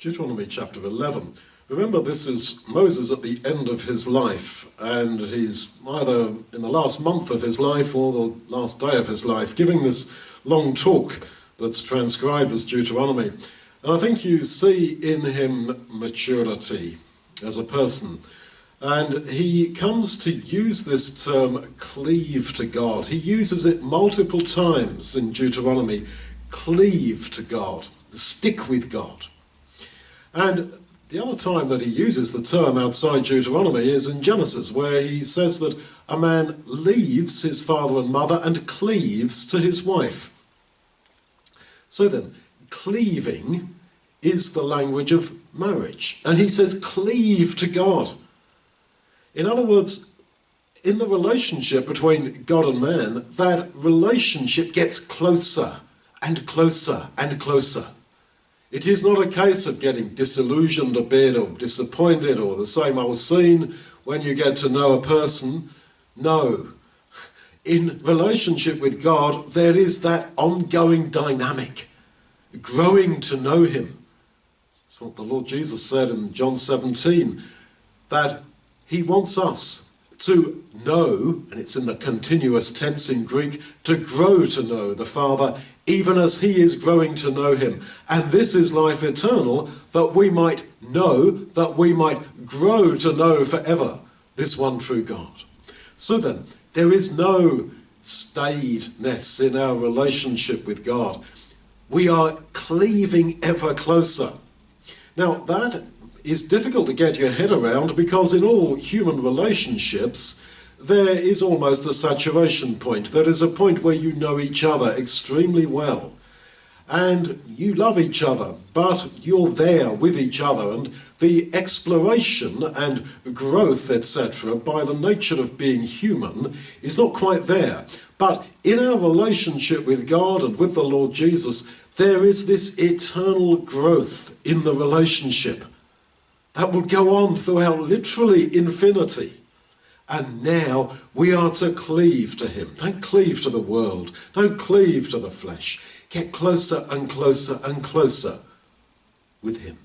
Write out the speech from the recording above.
Deuteronomy chapter 11. Remember, this is Moses at the end of his life, and he's either in the last month of his life or the last day of his life, giving this long talk that's transcribed as Deuteronomy. And I think you see in him maturity as a person. And he comes to use this term, cleave to God. He uses it multiple times in Deuteronomy, cleave to God, stick with God. And the other time that he uses the term outside Deuteronomy is in Genesis, where he says that a man leaves his father and mother and cleaves to his wife. So then, cleaving is the language of marriage. And he says, cleave to God. In other words, in the relationship between God and man, that relationship gets closer and closer and closer. It is not a case of getting disillusioned a bit or disappointed or the same old scene when you get to know a person. No. In relationship with God, there is that ongoing dynamic, growing to know him. That's what the Lord Jesus said in John 17, that he wants us to know, and it's in the continuous tense in Greek, to grow to know the Father, even as he is growing to know him. And this is life eternal, that we might know, that we might grow to know forever this one true God. So then, there is no staidness in our relationship with God. We are cleaving ever closer. Now, that is difficult to get your head around, because in all human relationships there is almost a saturation point. There is a point where you know each other extremely well and you love each other, but you're there with each other, and the exploration and growth, etc., by the nature of being human is not quite there. But in our relationship with God and with the Lord Jesus, there is this eternal growth in the relationship that will go on throughout literally infinity. And now we are to cleave to him. Don't cleave to the world. Don't cleave to the flesh. Get closer and closer and closer with him.